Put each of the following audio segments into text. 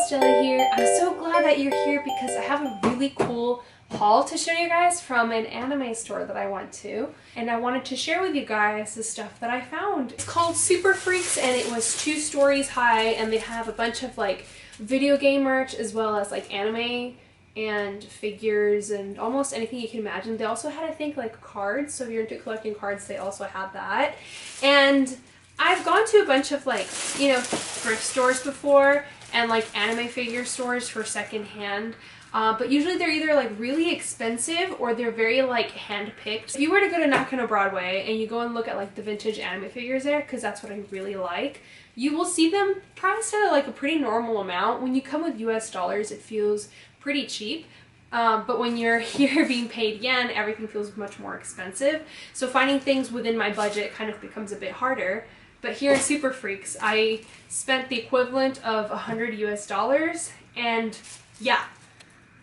guys, Jelly here. I'm so glad that you're here because I have a really cool haul to show you guys from an anime store that I went to, and I wanted to share with you guys the stuff that I found. It's called Super Freaks and it was 2 stories high, and they have a bunch of like video game merch as well as like anime and figures and almost anything you can imagine. They also had, I think, like cards, so if you're into collecting cards, they also had that. And I've gone to a bunch of like, you know, thrift stores before and like anime figure stores for secondhand. But usually they're either like really expensive or they're very like hand-picked. If you were to go to Nakano Broadway and you go and look at like the vintage anime figures there, because that's what I really like, you will see them priced at like a pretty normal amount. When you come with US dollars, it feels pretty cheap. But when you're here being paid yen, everything feels much more expensive. So finding things within my budget kind of becomes a bit harder. But here in Super Freaks, I spent the equivalent of 100 US dollars, and yeah,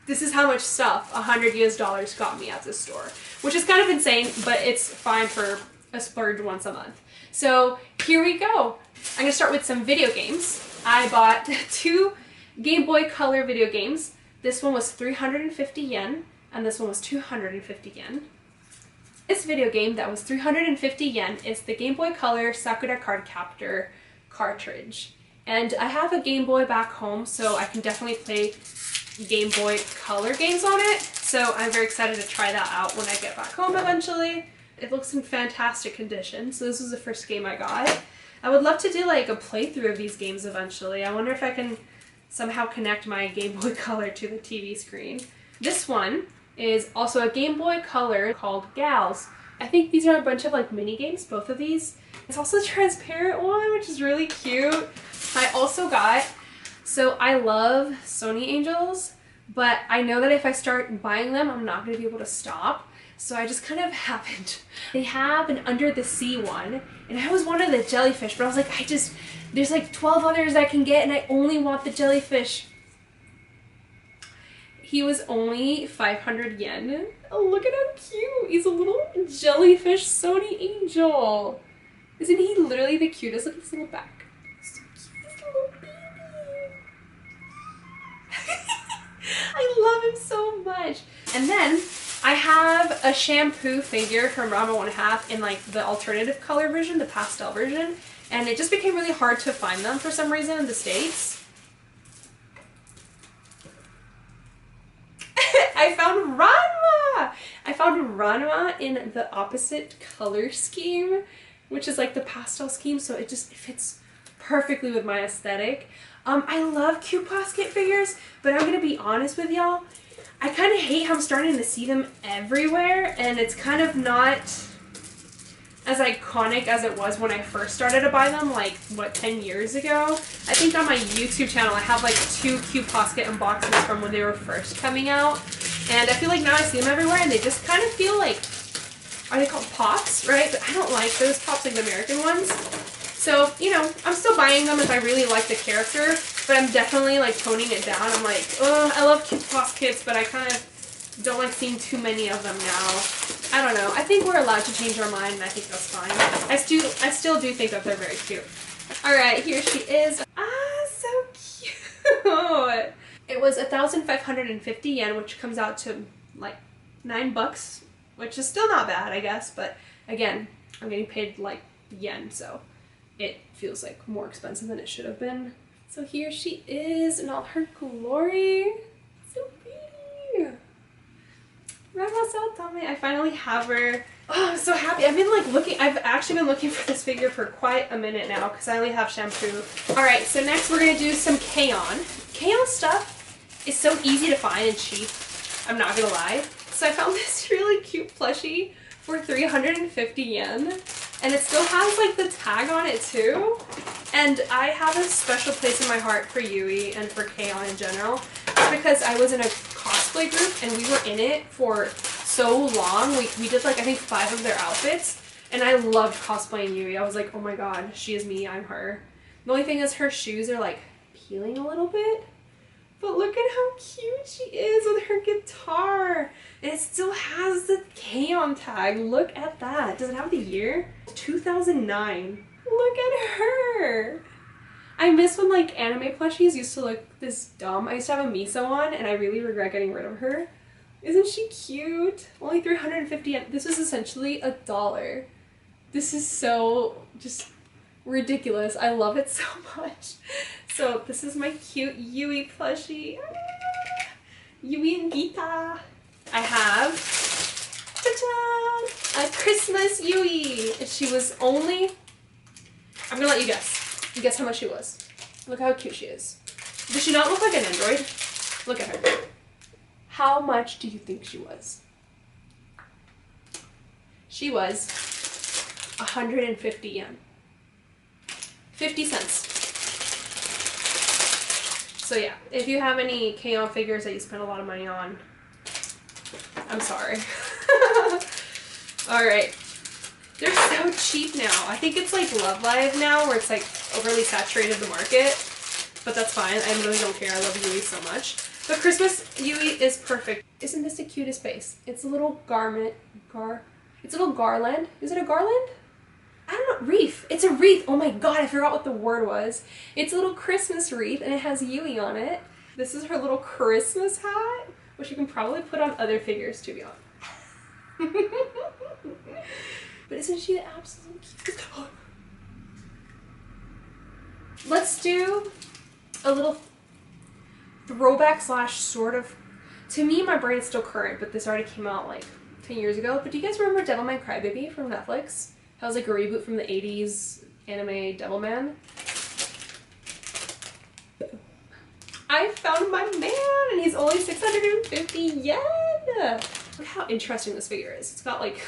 this is how much stuff 100 US dollars got me at this store, which is kind of insane, but it's fine for a splurge once a month. So here we go. I'm gonna start with some video games. I bought 2 Game Boy Color video games. This one was 350 yen, and this one was 250 yen. This video game that was 350 yen is the Game Boy Color Sakura Card Captor cartridge. And I have a Game Boy back home, so I can definitely play Game Boy Color games on it. So I'm very excited to try that out when I get back home eventually. It looks in fantastic condition, so this was the first game I got. I would love to do like a playthrough of these games eventually. I wonder if I can somehow connect my Game Boy Color to the TV screen. This one is also a Game Boy Color called Gals. I think these are a bunch of like mini games, both of these. It's also a transparent one, which is really cute. I also got, so I love Sony Angels, but I know that if I start buying them, I'm not going to be able to stop. So I just kind of happened. They have an Under the Sea one, and I always wanted the jellyfish, but I was like, there's like 12 others I can get, and I only want the jellyfish. He was only 500 yen. Oh, look at how cute. He's a little jellyfish Sony Angel. Isn't he literally the cutest? Look at his little back. So cute, little baby. I love him so much. And then I have a shampoo figure from Rama 1/2 in like the alternative color version, the pastel version. And it just became really hard to find them for some reason in the States. I found Ranma! I found Ranma in the opposite color scheme, which is like the pastel scheme, so it fits perfectly with my aesthetic. I love cute basket figures, but I'm gonna be honest with y'all, I kind of hate how I'm starting to see them everywhere, and it's kind of not as iconic as it was when I first started to buy them, like, what, 10 years ago? I think on my YouTube channel I have like 2 cute basket unboxings from when they were first coming out, and I feel like now I see them everywhere and they just kind of feel like, are they called pops, right? But I don't like those pops like the American ones. So, you know, I'm still buying them if I really like the character, but I'm definitely like toning it down. I'm like, oh, I love cute poskets, but I kind of don't like seeing too many of them now. I don't know. I think we're allowed to change our mind, and I think that's fine. I still do think that they're very cute. Alright, here she is. Ah, so cute! It was 1,550 yen, which comes out to like $9, which is still not bad, I guess, but again, I'm getting paid like yen, so it feels like more expensive than it should have been. So here she is in all her glory. So pretty! I finally have her. Oh, I'm so happy. I've been like looking, I've actually been looking for this figure for quite a minute now because I only have shampoo. Alright, so next we're going to do some K-On! K-On! Stuff is so easy to find and cheap, I'm not gonna lie. So I found this really cute plushie for 350 yen, and it still has like the tag on it too. And I have a special place in my heart for Yui and for K-On! In general. It's because I was in a cosplay group and we were in it for so long. We did like I think 5 of their outfits, and I loved cosplaying Yui. I was like, oh my god, she is me, I'm her. The only thing is her shoes are like peeling a little bit, but look at how cute she is with her guitar. And it still has the K-On! Tag. Look at that. Does it have the year? 2009. Look at her. I miss when like anime plushies used to look this dumb. I used to have a Miso one and I really regret getting rid of her. Isn't she cute? Only 350 yen. This is essentially $1. This is so just ridiculous. I love it so much. So this is my cute Yui plushie. Ah, Yui and Gita. I have, ta-da, a Christmas Yui. And she was only, I'm gonna let you guess. You guess how much she was. Look how cute she is. Does she not look like an android? Look at her. How much do you think she was? She was 150 yen. 50 cents. So yeah, if you have any K-On figures that you spend a lot of money on, I'm sorry. Alright. They're so cheap now. I think it's like Love Live now where it's like overly saturated the market. But that's fine. I really don't care. I love Yui so much. But Christmas Yui is perfect. Isn't this the cutest face? It's a little it's a little garland. Is it a garland? I don't know. Wreath. It's a wreath. Oh my god, I forgot what the word was. It's a little Christmas wreath and it has Yui on it. This is her little Christmas hat, which you can probably put on other figures, to be honest. But isn't she the absolute cutest? Let's do a little throwback slash sort of, to me my brain's still current, but this already came out like 10 years ago. But do you guys remember Devilman Crybaby from Netflix? That was like a reboot from the 80s anime Devilman. I found my man and he's only 650 yen! Look how interesting this figure is. It's got like,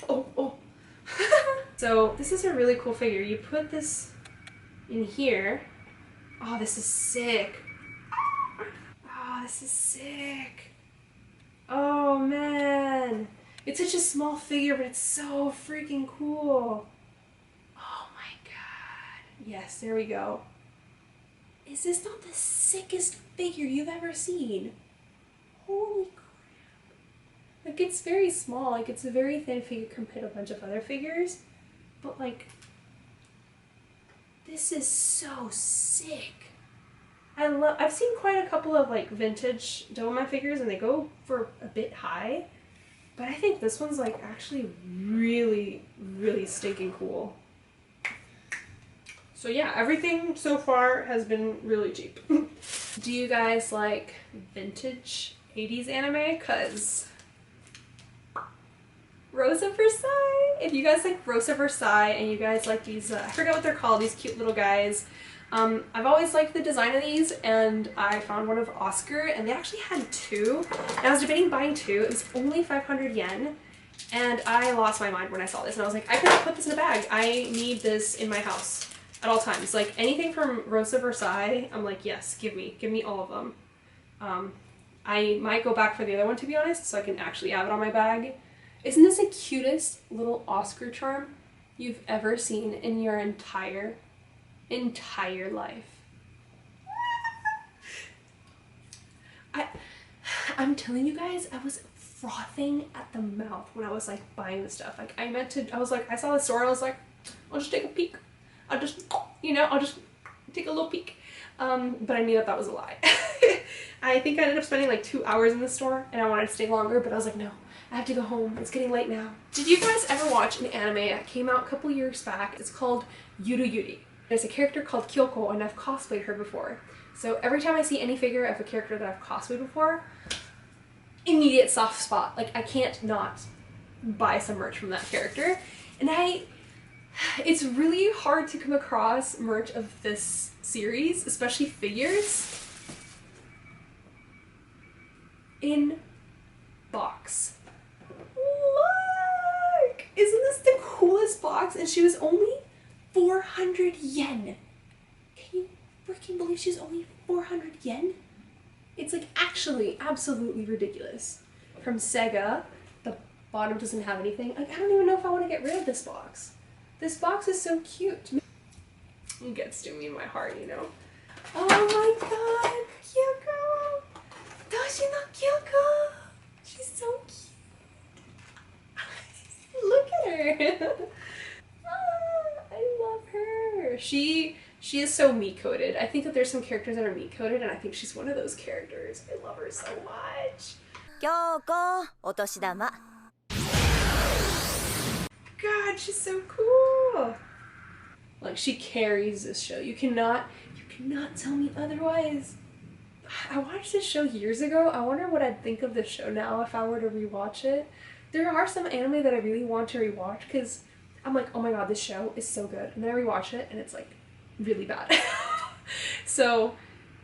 oh. So this is a really cool figure. You put this in here. Oh, this is sick. Oh, this is sick. Oh man. It's such a small figure, but it's so freaking cool. Oh my god. Yes, there we go. Is this not the sickest figure you've ever seen? Holy crap. Like, it's very small. Like, it's a very thin figure compared to a bunch of other figures. But like, this is so sick. I've seen quite a couple of like vintage Devilman figures and they go for a bit high. But I think this one's like actually really, really stinking cool. So yeah, everything so far has been really cheap. Do you guys like vintage 80s anime? Cause Rosa Versailles. If you guys like Rosa Versailles and you guys like these, I forget what they're called, these cute little guys. I've always liked the design of these and I found one of Oscar and they actually had two. And I was debating buying two. It was only 500 yen and I lost my mind when I saw this and I was like, I could put this in a bag. I need this in my house at all times. Like anything from Rosa Versailles, I'm like, yes, give me all of them. I might go back for the other one to be honest so I can actually have it on my bag. Isn't this the cutest little Oscar charm you've ever seen in your entire life? I'm telling you guys, I was frothing at the mouth when I was like buying the stuff. Like I was like, I saw the store and I was like, I'll just take a peek. I'll just take a little peek. But I knew that was a lie. I think I ended up spending like 2 hours in the store and I wanted to stay longer, but I was like, no, I have to go home. It's getting late now. Did you guys ever watch an anime that came out a couple years back? It's called Yuru Yuri. There's a character called Kyoko and I've cosplayed her before. So every time I see any figure of a character that I've cosplayed before, immediate soft spot. Like I can't not buy some merch from that character. And it's really hard to come across merch of this series, especially figures, in box. Look! Isn't this the coolest box? And she was only 400 yen. Can you freaking believe she's only 400 yen? It's like actually absolutely ridiculous. From Sega, the bottom doesn't have anything. Like, I don't even know if I want to get rid of this box. This box is so cute. It gets to me in my heart, you know. Oh my god, Kyoko! Toshino Kyoko! She's so cute. Look at her. I love her. She She is so meat-coated. I think that there's some characters that are meat-coated, and I think she's one of those characters. I love her so much. Kyoko, otoshidama. God, she's so cool. Like, she carries this show. You cannot tell me otherwise. I watched this show years ago. I wonder what I'd think of this show now if I were to rewatch it. There are some anime that I really want to rewatch because I'm like, oh my god, this show is so good. And then I rewatch it and it's like really bad. So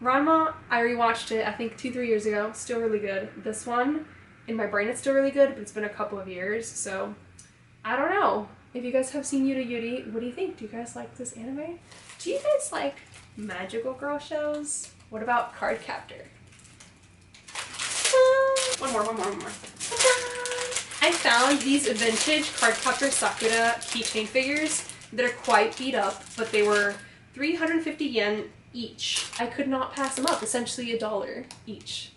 Ranma, I rewatched it I think 2-3 years ago. Still really good. This one, in my brain it's still really good, but it's been a couple of years. So I don't know. If you guys have seen Yuri Yuri, what do you think? Do you guys like this anime? Do you guys like magical girl shows? What about Card Captor? One more. I found these vintage Card Captor Sakura keychain figures that are quite beat up, but they were 350 yen each. I could not pass them up, essentially $1 each.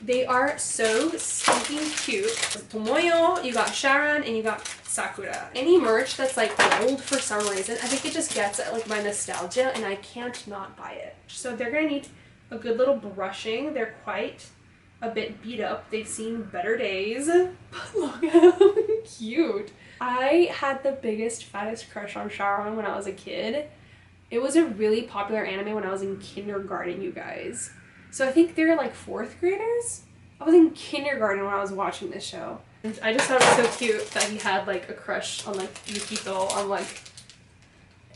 They are so stinking cute. Tomoyo, you got Sharon, and you got Sakura. Any merch that's like old for some reason, I think it just gets at like my nostalgia and I can't not buy it. So they're gonna need a good little brushing. They're quite a bit beat up. They've seen better days. But look how cute. I had the biggest, fattest crush on Sharon when I was a kid. It was a really popular anime when I was in kindergarten, you guys. So I think they're like 4th graders? I was in kindergarten when I was watching this show. And I just thought it was so cute that he had like a crush on like Yukito. On like,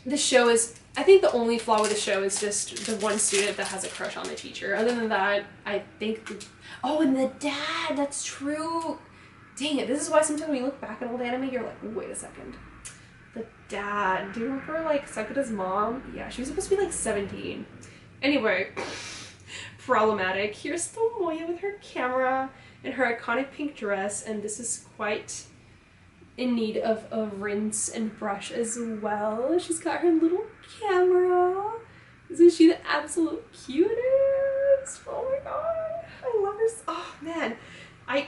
the show is, I think the only flaw with the show is just the one student that has a crush on the teacher. Other than that, I think, oh, and the dad, that's true. Dang it, this is why sometimes when you look back at old anime, you're like, wait a second. The dad, do you remember like Sakura's mom? Yeah, she was supposed to be like 17. Anyway, problematic. Here's Tomoya with her camera and her iconic pink dress, and this is quite in need of a rinse and brush as well. She's got her little camera. Isn't she the absolute cutest? Oh my god, I love her. Oh man, I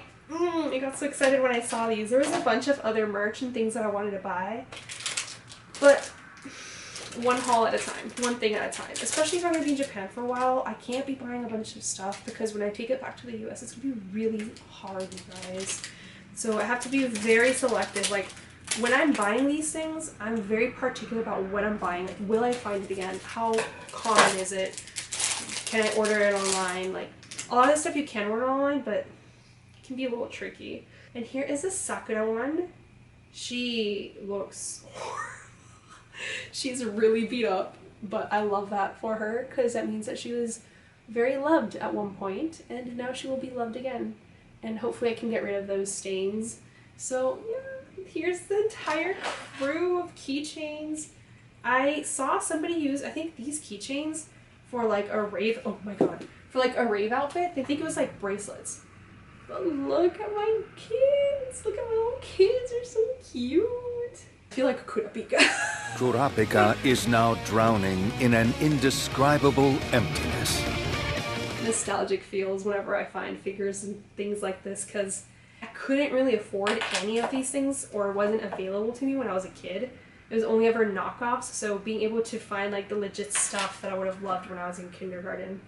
got so excited when I saw these. There was a bunch of other merch and things that I wanted to buy, but one haul at a time, one thing at a time. Especially if I'm going to be in Japan for a while, I can't be buying a bunch of stuff because when I take it back to the US, it's going to be really hard, you guys. So I have to be very selective. Like, when I'm buying these things, I'm very particular about what I'm buying. Like, will I find it again? How common is it? Can I order it online? Like, a lot of this stuff you can order online, but it can be a little tricky. And here is a Sakura one. She looks horrible. She's really beat up, but I love that for her because that means that she was very loved at one point and now she will be loved again. And hopefully I can get rid of those stains. So yeah, here's the entire crew of keychains. I saw somebody use, I think, these keychains for like a rave, oh my god, for like a rave outfit. They think it was like bracelets. But look at my kids. Look at my little kids, they're so cute. I feel like a Kurapika. Kurapika is now drowning in an indescribable emptiness. Nostalgic feels whenever I find figures and things like this because I couldn't really afford any of these things or wasn't available to me when I was a kid. It was only ever knockoffs, so being able to find like the legit stuff that I would have loved when I was in kindergarten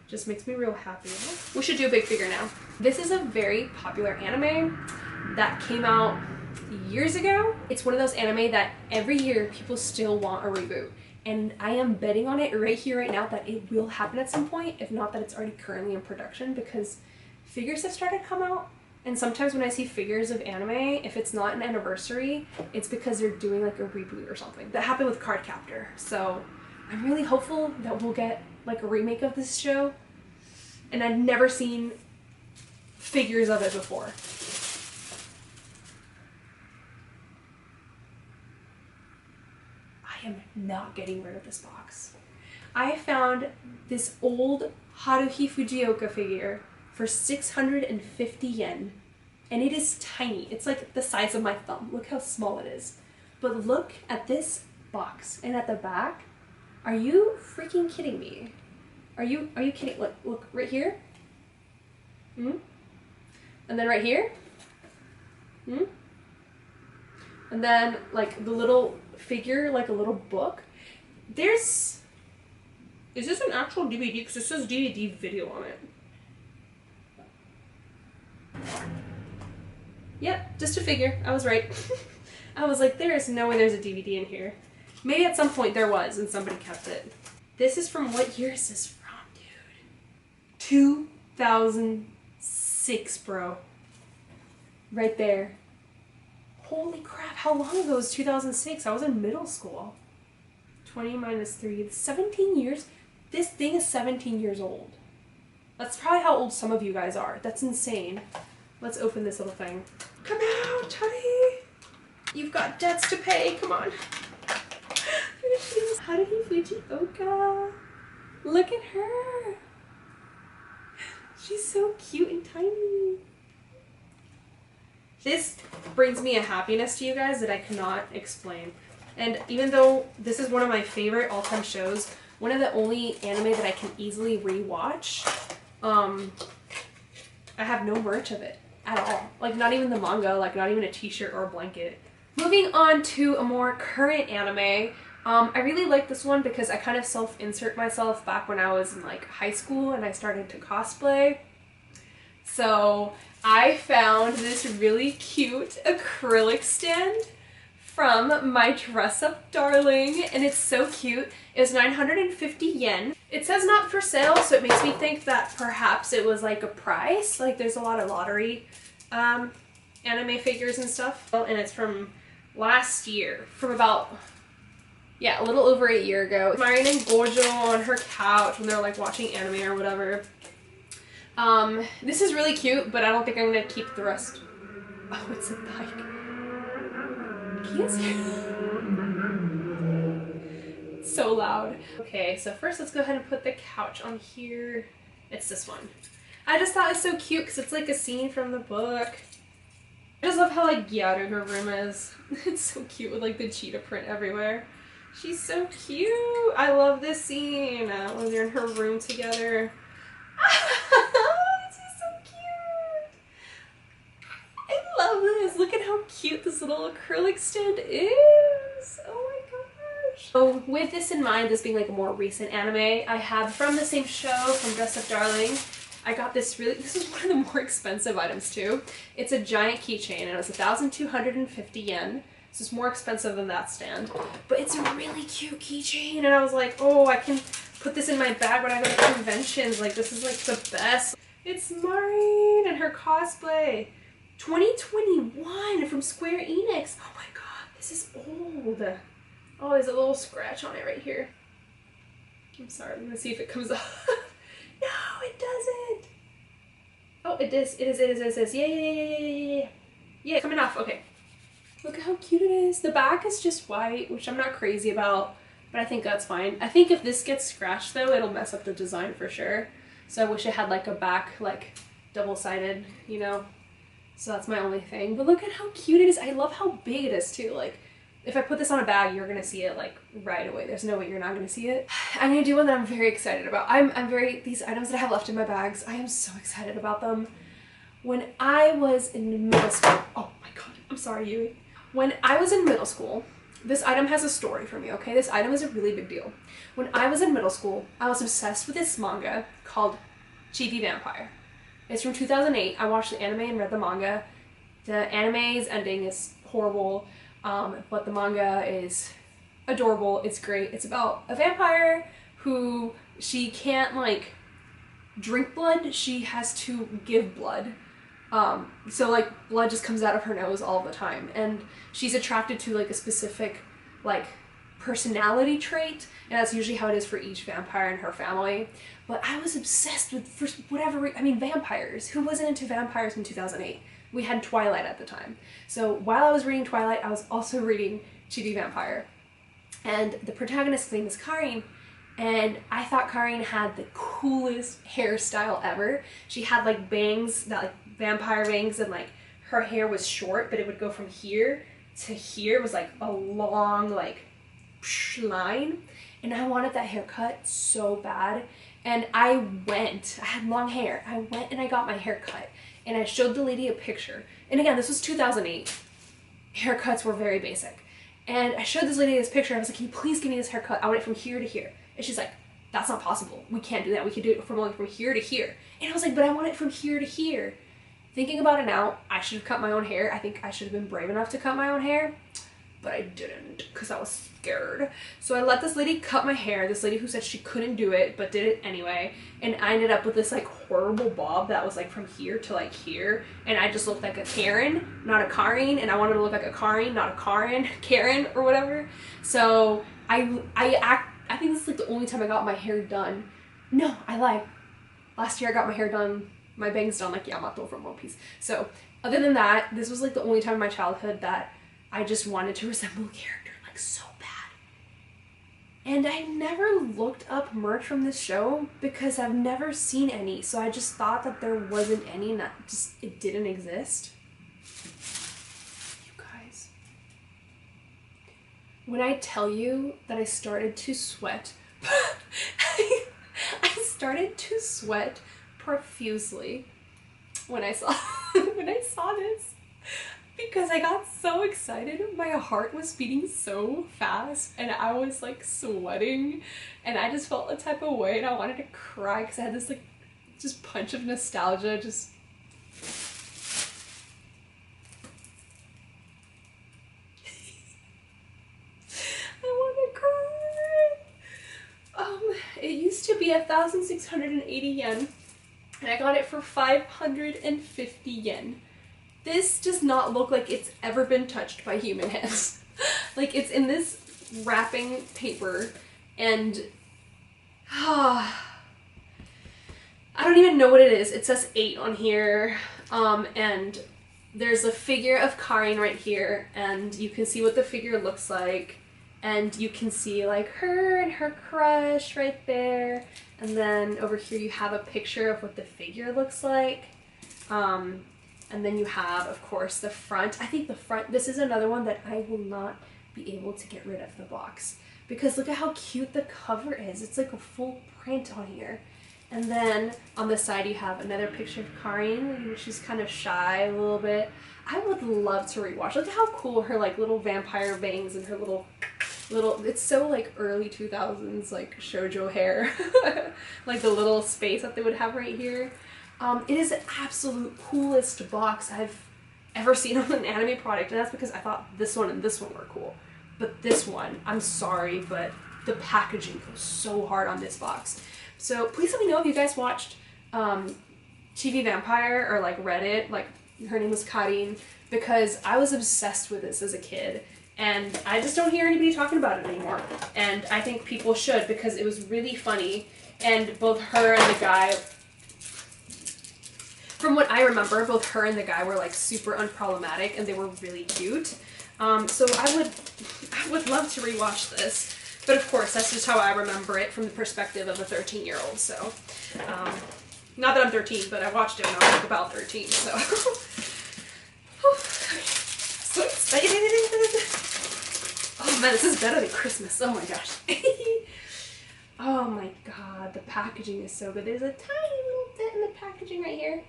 just makes me real happy. We should do a big figure now. This is a very popular anime that came out years ago. It's one of those anime that every year people still want a reboot. And I am betting on it right here, right now, that it will happen at some point, if not that it's already currently in production, because figures have started to come out. And sometimes when I see figures of anime, if it's not an anniversary, it's because they're doing like a reboot or something. That happened with Card Captor. So I'm really hopeful that we'll get like a remake of this show. And I've never seen figures of it before. I am not getting rid of this box. I found this old Haruhi Fujioka figure for 650 yen. And it is tiny. It's like the size of my thumb. Look how small it is. But look at this box. And at the back, are you freaking kidding me? Are you kidding? Look right here. And then right here. And then like the little figure, like a little book. There's Is this an actual DVD? Because it says DVD video on it. Yep, just a figure. I was right. I was like, there is no way there's a DVD in here. Maybe at some point there was and somebody kept it. This is from, what year is this from, dude? 2006, bro. Right there. Holy crap, how long ago was 2006? I was in middle school. 20 minus 3, 17 years? This thing is 17 years old. That's probably how old some of you guys are. That's insane. Let's open this little thing. Come out, honey. You've got debts to pay, come on. Haruhi Fujioka. Look at her. She's so cute and tiny. This brings me a happiness to you guys that I cannot explain. And even though this is one of my favorite all-time shows, one of the only anime that I can easily rewatch, I have no merch of it at all. Like, not even the manga, like not even a t-shirt or a blanket. Moving on to a more current anime, I really like this one because I kind of self-insert myself back when I was in like high school and I started to cosplay. So I found this really cute acrylic stand from my Dress Up Darling, and it's so cute. It was 950 yen. It says not for sale, so it makes me think that perhaps it was like a price. Like, there's a lot of lottery anime figures and stuff. And it's from last year, from about, yeah, a little over a year ago. Marin and Gojo on her couch when they're like watching anime or whatever. This is really cute, but I don't think I'm gonna keep the rest. Oh, it's a bike. Can't see. It's so loud. Okay, so first let's go ahead and put the couch on here. It's this one. I just thought it's so cute because it's like a scene from the book. I just love how like Gyaru her room is. It's so cute with like the cheetah print everywhere. She's so cute. I love this scene when they're in her room together. This is so cute. I love this. Look at how cute this little acrylic stand is. Oh my gosh. So with this in mind, this being like a more recent anime, I have from the same show, from Dress Up Darling, I got this this is one of the more expensive items too. It's a giant keychain and it was 1,250 yen. This is more expensive than that stand, but it's a really cute keychain and I was like, oh, I can put this in my bag when I go to conventions. Like, this is like the best. It's Marin and her cosplay. 2021 from Square Enix. Oh my god, this is old. Oh, there's a little scratch on it right here. I'm sorry, I'm gonna see if it comes off. No, it doesn't. Oh, it is. Yeah. Yeah, coming off. Okay. Look at how cute it is. The back is just white, which I'm not crazy about, but I think that's fine. I think if this gets scratched though, it'll mess up the design for sure. So I wish it had like a back, like double-sided, you know? So that's my only thing. But look at how cute it is. I love how big it is too. Like, if I put this on a bag, you're gonna see it like right away. There's no way you're not gonna see it. I'm gonna do one that I'm very excited about. These items that I have left in my bags, I am so excited about them. When I was in middle school, oh my god, I'm sorry, Yui. When I was in middle school, this item has a story for me, okay? This item is a really big deal. When I was in middle school, I was obsessed with this manga called Chibi Vampire. It's from 2008. I watched the anime and read the manga. The anime's ending is horrible. But the manga is adorable. It's great. It's about a vampire who she can't like drink blood. She has to give blood. So like blood just comes out of her nose all the time, and she's attracted to like a specific like personality trait, and that's usually how it is for each vampire in her family. But I was obsessed with, for whatever reason, I mean, vampires. Who wasn't into vampires in 2008? We had Twilight at the time. So while I was reading Twilight, I was also reading Chibi Vampire. And the protagonist's name is Karin, and I thought Karin had the coolest hairstyle ever. She had like bangs, that like vampire bangs, and like her hair was short, but it would go from here to here. It was like a long like line, and I wanted that haircut so bad. And I had long hair. I went and I got my hair cut. And I showed the lady a picture. And again, this was 2008. Haircuts were very basic. And I showed this lady this picture. I was like, can you please give me this haircut? I want it from here to here. And she's like, that's not possible. We can't do that. We can do it from like from here to here. And I was like, but I want it from here to here. Thinking about it now, I should have cut my own hair. I think I should have been brave enough to cut my own hair, but I didn't because I was scared. So I let this lady cut my hair, this lady who said she couldn't do it but did it anyway, and I ended up with this like horrible bob that was like from here to like here, and I just looked like a Karen, not a Karen, and I wanted to look like a Karen, not a Karen or whatever. So I think this is like the only time I got my hair done. No, I lied. Last year I got my hair done, my bangs done like Yamato from One Piece. So other than that, this was like the only time in my childhood that I just wanted to resemble a character like so bad. And I never looked up merch from this show because I've never seen any. So I just thought that there wasn't any and that just it didn't exist. You guys. When I tell you that I started to sweat, I started to sweat profusely when I saw this because I got so excited. My heart was beating so fast and I was like sweating and I just felt a type of way and I wanted to cry because I had this like just punch of nostalgia just I want to cry. It used to be 1,680 yen. And I got it for 550 yen. This does not look like it's ever been touched by human hands. Like it's in this wrapping paper and I don't even know what it is. It says 8 on here and there's a figure of Karin right here and you can see what the figure looks like and you can see like her and her crush right there. And then over here you have a picture of what the figure looks like. And then you have, of course, the front. I think the front, this is another one that I will not be able to get rid of the box. Because look at how cute the cover is. It's like a full print on here. And then on the side you have another picture of Karin. She's kind of shy a little bit. I would love to rewatch. Look at how cool her like little vampire bangs and her little, it's so like early 2000s like shoujo hair. Like the little space that they would have right here. It is the absolute coolest box I've ever seen on an anime product, and that's because I thought this one and this one were cool. But this one, I'm sorry, but the packaging goes so hard on this box. So please let me know if you guys watched TV Vampire or like read it, like her name was Karin, because I was obsessed with this as a kid. And I just don't hear anybody talking about it anymore. And I think people should because it was really funny. And both her and the guy, from what I remember, both her and the guy were like super unproblematic and they were really cute. So I would love to rewatch this. But of course, that's just how I remember it from the perspective of a 13-year-old. So, not that I'm 13, but I watched it when I was like about 13. So, so excited! Oh man, this is better than Christmas. Oh my gosh. Oh my god, the packaging is so good. There's a tiny little dent in the packaging right here.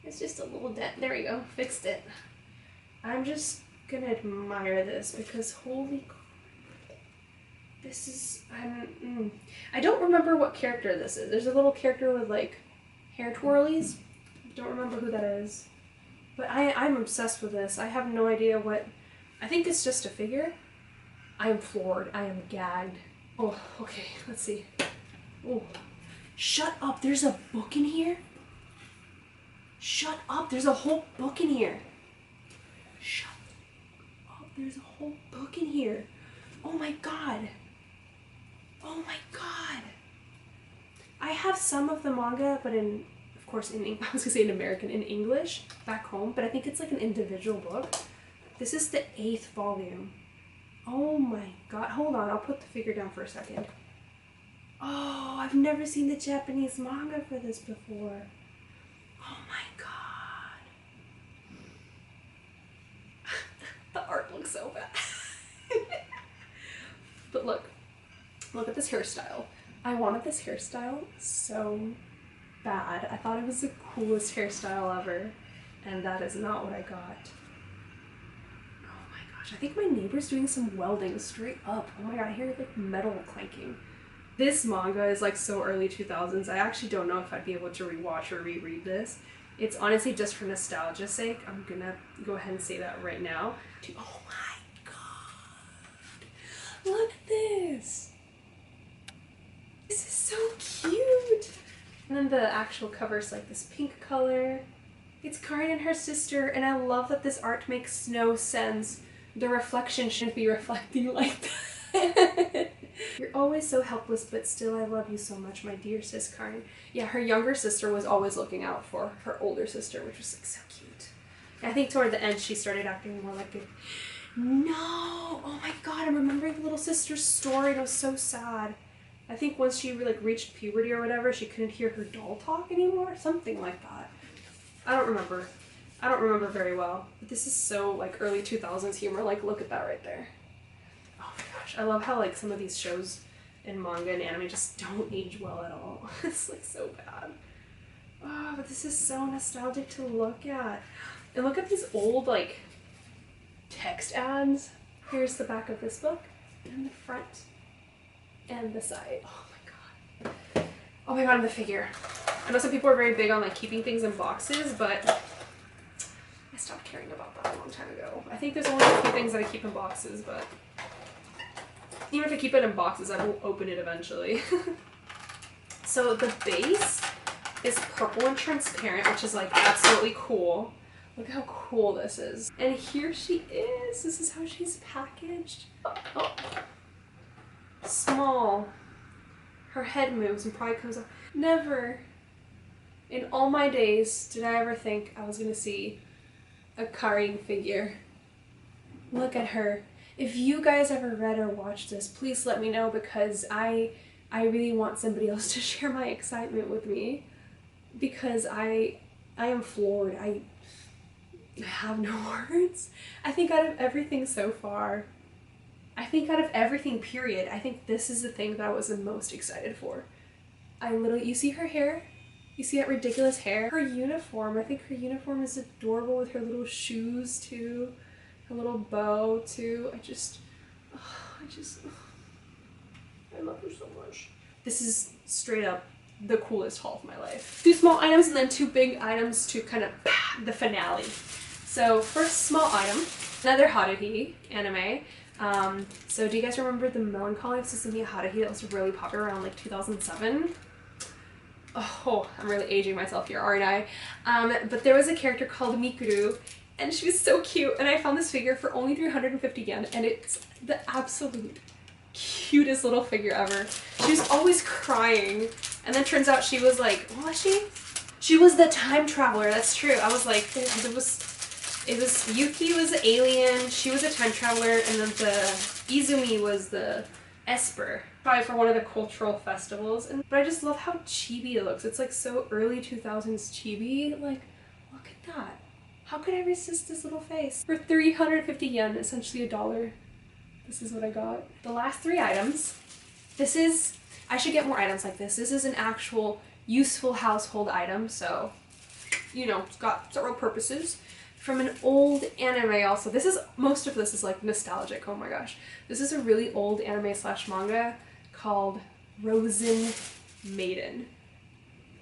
It's just a little dent. There we go. Fixed it. I'm just gonna admire this because holy crap. This is, I don't remember what character this is. There's a little character with like hair twirlies. Don't remember who that is. But I'm obsessed with this. I have no idea what, I think it's just a figure. I am floored. I am gagged. Oh, okay. Let's see. Oh, shut up. There's a book in here. Shut up. There's a whole book in here. Shut up. There's a whole book in here. Oh my god. Oh my god. I have some of the manga, but in, of course, I was gonna say in American, in English, back home, but I think it's like an individual book. This is the 8th volume. Oh my god. Hold on, I'll put the figure down for a second. Oh, I've never seen the Japanese manga for this before. Oh my god. The art looks so bad. But look at this hairstyle. I wanted this hairstyle so bad. I thought it was the coolest hairstyle ever, and that is not what I got. Oh my gosh, I think my neighbor's doing some welding straight up. Oh my god, I hear like metal clanking. This manga is like so early 2000s. I actually don't know if I'd be able to rewatch or reread this. It's honestly just for nostalgia's sake. I'm gonna go ahead and say that right now. Oh my god! Look at this! This is so cute! And then the actual cover's like this pink color. It's Karin and her sister, and I love that this art makes no sense. The reflection shouldn't be reflecting like that. You're always so helpless, but still I love you so much, my dear sis Karin. Yeah, her younger sister was always looking out for her older sister, which was like so cute. And I think toward the end she started acting more like a... No! Oh my god, I'm remembering the little sister's story, and it was so sad. I think once she like reached puberty or whatever, she couldn't hear her doll talk anymore, something like that. I don't remember. I don't remember very well. But this is so like early 2000s humor, like look at that right there. Oh my gosh, I love how like some of these shows and manga and anime just don't age well at all. It's like so bad. Oh, but this is so nostalgic to look at. And look at these old like text ads. Here's the back of this book, and the front, and the side. Oh my god. Oh my god, and the figure. I know some people are very big on like keeping things in boxes, but I stopped caring about that a long time ago. I think there's only a few things that I keep in boxes, but even if I keep it in boxes, I will open it eventually. So the base is purple and transparent, which is like absolutely cool. Look how cool this is. And here she is. This is how she's packaged. Oh. Small. Her head moves and probably comes up. Never in all my days did I ever think I was gonna see a Karin figure. Look at her. If you guys ever read or watched this, please let me know, because I really want somebody else to share my excitement with me, because I am floored. I have no words. I think out of everything so far, I think out of everything period, I think this is the thing that I was the most excited for. You see her hair? You see that ridiculous hair? Her uniform, I think her uniform is adorable with her little shoes too. Her little bow too. I love her so much. This is straight up the coolest haul of my life. 2 small items and then 2 big items to kind of the finale. So first small item, another Haruhi anime. So do you guys remember the Melancholy of Susumiya Haruhi that was really popular around like 2007? Oh, I'm really aging myself here, aren't I? But there was a character called Mikuru, and she was so cute, and I found this figure for only 350 yen, and it's the absolute cutest little figure ever. She was always crying, and then turns out she was like, what was she? She was the time traveler, that's true. I was like, it was Yuki was the alien, she was a time traveler, and then the Izumi was the Esper. Probably for one of the cultural festivals. But I just love how chibi it looks. It's like so early 2000s chibi. Like, look at that. How could I resist this little face? For 350 yen, essentially $1. This is what I got. The last 3 items. This is, I should get more items like this. This is an actual useful household item. So, you know, it's got several purposes. From an old anime also. This is, most of this is like nostalgic, oh my gosh. This is a really old anime slash manga called Rosen Maiden.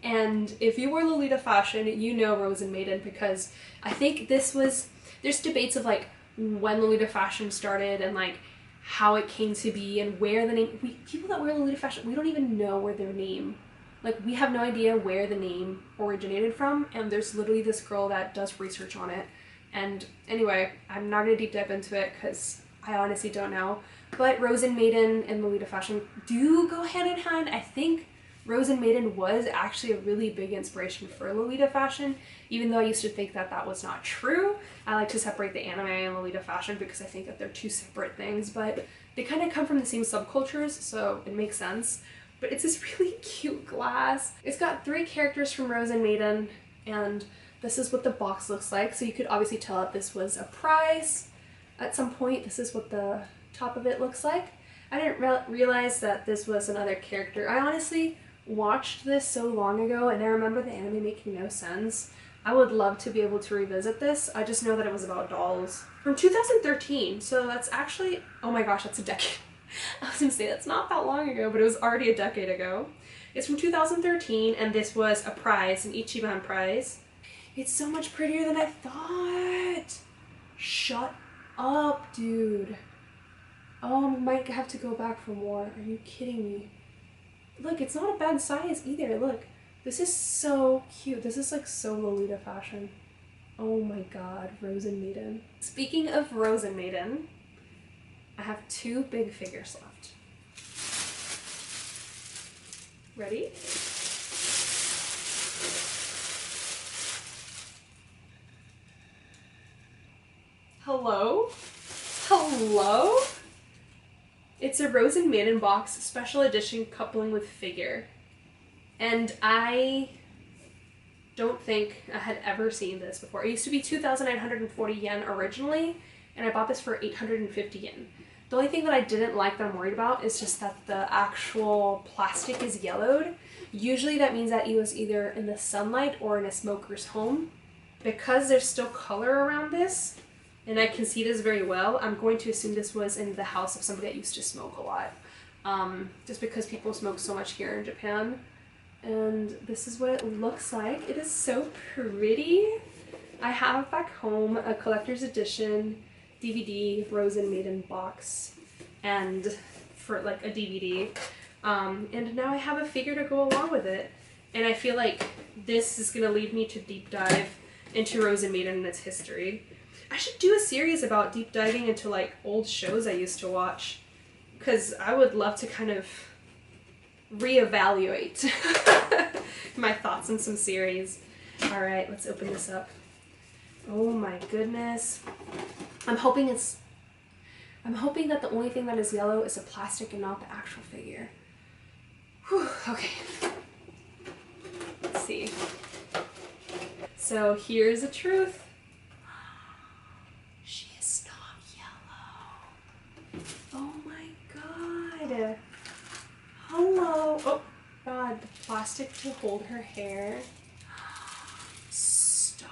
And if you were Lolita Fashion, you know Rosen Maiden, because I think this was, there's debates of like when Lolita Fashion started and like how it came to be and where the name, people that wear Lolita Fashion, we don't even know where their name, like we have no idea where the name originated from, and there's literally this girl that does research on it. And anyway, I'm not gonna deep dive into it because I honestly don't know. But Rosen Maiden and Lolita Fashion do go hand in hand. I think Rosen Maiden was actually a really big inspiration for Lolita Fashion, even though I used to think that that was not true. I like to separate the anime and Lolita Fashion because I think that they're 2 separate things, but they kind of come from the same subcultures, so it makes sense. But it's this really cute glass. It's got 3 characters from Rosen Maiden, and this is what the box looks like. So you could obviously tell that this was a prize at some point. This is what the top of it looks like. I didn't realize that this was another character. I honestly watched this so long ago, and I remember the anime making no sense. I would love to be able to revisit this. I just know that it was about dolls. From 2013, so that's actually, oh my gosh, that's a decade. I was gonna say that's not that long ago, but it was already a decade ago. It's from 2013, and this was a prize, an Ichiban prize. It's so much prettier than I thought. Shut up, dude. Oh, I might have to go back for more. Are you kidding me? Look, it's not a bad size either. Look, this is so cute. This is like so Lolita fashion. Oh my god, Rosen Maiden. Speaking of Rosen Maiden, I have two big figures left. Ready? Hello? Hello? It's a Rosen Maiden box special edition coupling with figure. And I don't think I had ever seen this before. It used to be 2,940 yen originally, and I bought this for 850 yen. The only thing that I didn't like that I'm worried about is just that the actual plastic is yellowed. Usually that means that it was either in the sunlight or in a smoker's home. Because there's still color around this, and I can see this very well, I'm going to assume this was in the house of somebody that used to smoke a lot. Just because people smoke so much here in Japan. And this is what it looks like. It is so pretty. I have back home a collector's edition DVD Rosen Maiden box, and for like a DVD. And now I have a figure to go along with it. And I feel like this is gonna lead me to deep dive into Rosen Maiden and its history. I should do a series about deep diving into like old shows I used to watch, because I would love to kind of reevaluate my thoughts on some series. All right, let's open this up. Oh my goodness. I'm hoping that the only thing that is yellow is the plastic and not the actual figure. Whew, okay. Let's see. So here's the truth. She is not yellow. Oh my god. Hello. Oh god, the plastic to hold her hair. Stop.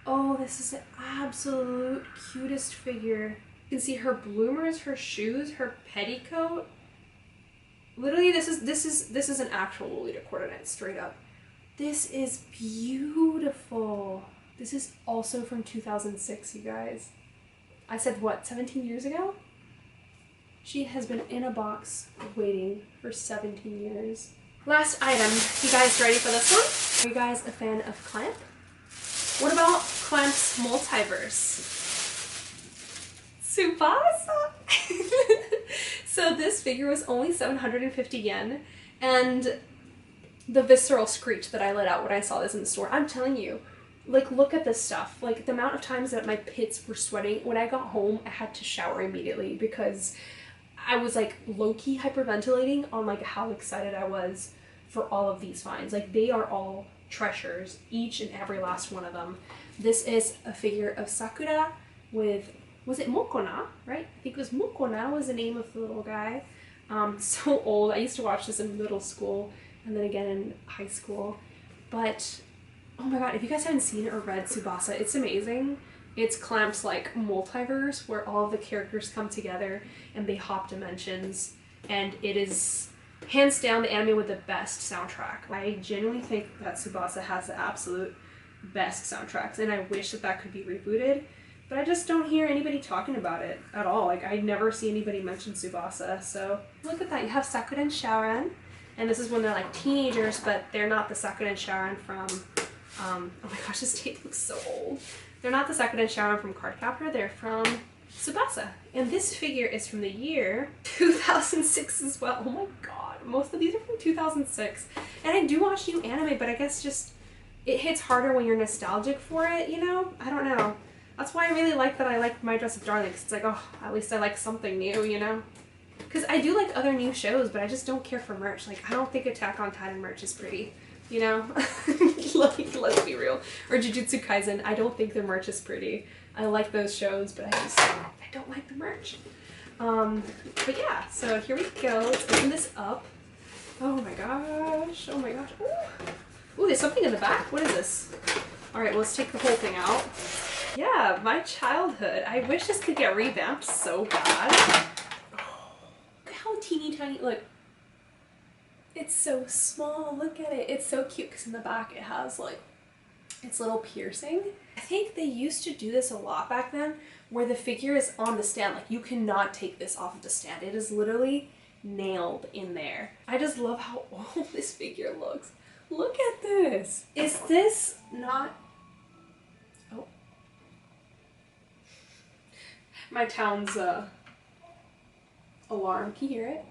Oh, this is the absolute cutest figure. You can see her bloomers, her shoes, her petticoat. Literally, this is an actual Lolita coordinate, straight up. This is beautiful. This is also from 2006, you guys. I said what, 17 years ago? She has been in a box waiting for 17 years. Last item. You guys ready for this one? Are you guys a fan of Clamp? What about Clamp's Multiverse? Tsubasa! So this figure was only 750 yen, and the visceral screech that I let out when I saw this in the store, I'm telling you, like, look at this stuff. Like, the amount of times that my pits were sweating. When I got home, I had to shower immediately because I was like low-key hyperventilating on like how excited I was for all of these finds. Like, they are all treasures, each and every last one of them. This is a figure of Sakura with, was it Mokona, right? I think it was Mokona was the name of the little guy. So old. I used to watch this in middle school and then again in high school. But oh my god, if you guys haven't seen or read Tsubasa, it's amazing. It's Clamp's like multiverse where all of the characters come together and they hop dimensions, and it is hands down the anime with the best soundtrack. I genuinely think that Tsubasa has the absolute best soundtracks, and I wish that that could be rebooted, but I just don't hear anybody talking about it at all. Like, I never see anybody mention Tsubasa. So look at that. You have Sakura and Shaoran, and this is when they're like teenagers, but they're not the Sakura and Shaoran from oh my gosh, this tape looks so old. They're not the Sakura and Shaoran from Cardcaptor, they're from Tsubasa. And this figure is from the year 2006 as well. Oh my god, most of these are from 2006. And I do watch new anime, but I guess just it hits harder when you're nostalgic for it, you know? I don't know. That's why I really like that I like My Dress Up Darling, because it's like, oh, at least I like something new, you know? Because I do like other new shows, but I just don't care for merch. Like, I don't think Attack on Titan merch is pretty. You know, like, let's be real. Or Jujutsu Kaisen, I don't think their merch is pretty. I like those shows, but I don't like the merch. But yeah, so here we go. Let's open this up. Oh my gosh. Oh my gosh. Ooh. Ooh, there's something in the back. What is this? All right, well, let's take the whole thing out. Yeah, my childhood. I wish this could get revamped so bad. Look how teeny tiny, look. It's so small, look at it. It's so cute because in the back it has like its little piercing. I think they used to do this a lot back then where the figure is on the stand. Like you cannot take this off of the stand. It is literally nailed in there. I just love how old this figure looks. Look at this. Is this not... Oh. My town's alarm. Can you hear it?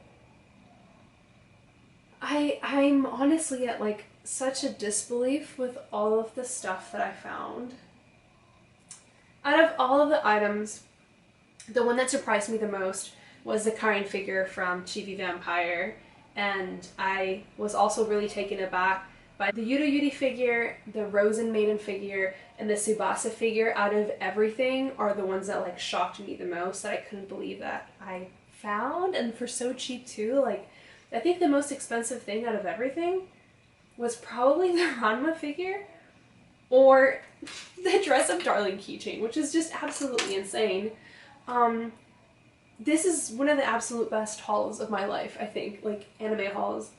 I'm honestly at like such a disbelief with all of the stuff that I found. Out of all of the items, the one that surprised me the most was the Karin figure from Chibi Vampire, and I was also really taken aback by the Yudo Yuri figure, the Rosen Maiden figure, and the Tsubasa figure. Out of everything are the ones that like shocked me the most, that I couldn't believe that I found, and for so cheap too. Like, I think the most expensive thing out of everything was probably the Ranma figure or the Dress Up Darling keychain, which is just absolutely insane. This is one of the absolute best hauls of my life, I think, like anime hauls.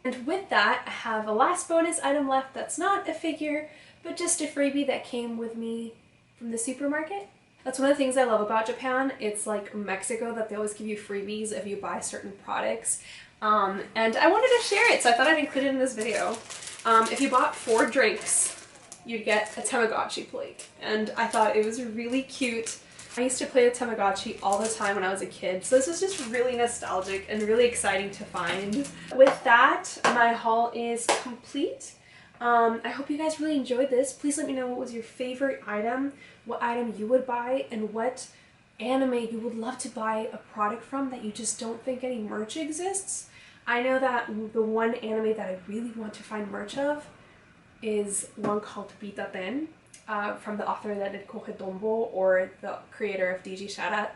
And with that, I have a last bonus item left that's not a figure, but just a freebie that came with me from the supermarket. That's one of the things I love about Japan. It's like Mexico, that they always give you freebies if you buy certain products. And I wanted to share it, so I thought I'd include it in this video. If you bought 4 drinks, you'd get a Tamagotchi plate. And I thought it was really cute. I used to play with Tamagotchi all the time when I was a kid, so this was just really nostalgic and really exciting to find. With that, my haul is complete. I hope you guys really enjoyed this. Please let me know what was your favorite item, what item you would buy, and what anime you would love to buy a product from that you just don't think any merch exists. I know that the one anime that I really want to find merch of is one called Bitaten, from the author that did Kohedombo, or the creator of DG Sharat.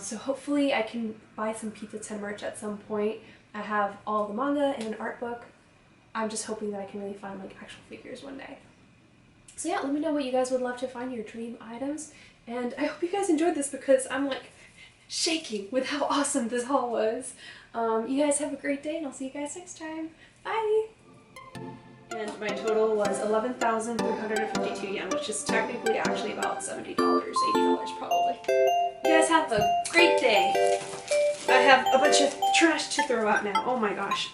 So hopefully I can buy some Bitaten merch at some point. I have all the manga and an art book. I'm just hoping that I can really find like actual figures one day. So yeah, let me know what you guys would love to find, your dream items. And I hope you guys enjoyed this because I'm like shaking with how awesome this haul was. You guys have a great day and I'll see you guys next time. Bye! And my total was 11,352 yen, which is technically actually about $70, $80 probably. You guys have a great day. I have a bunch of trash to throw out now. Oh my gosh.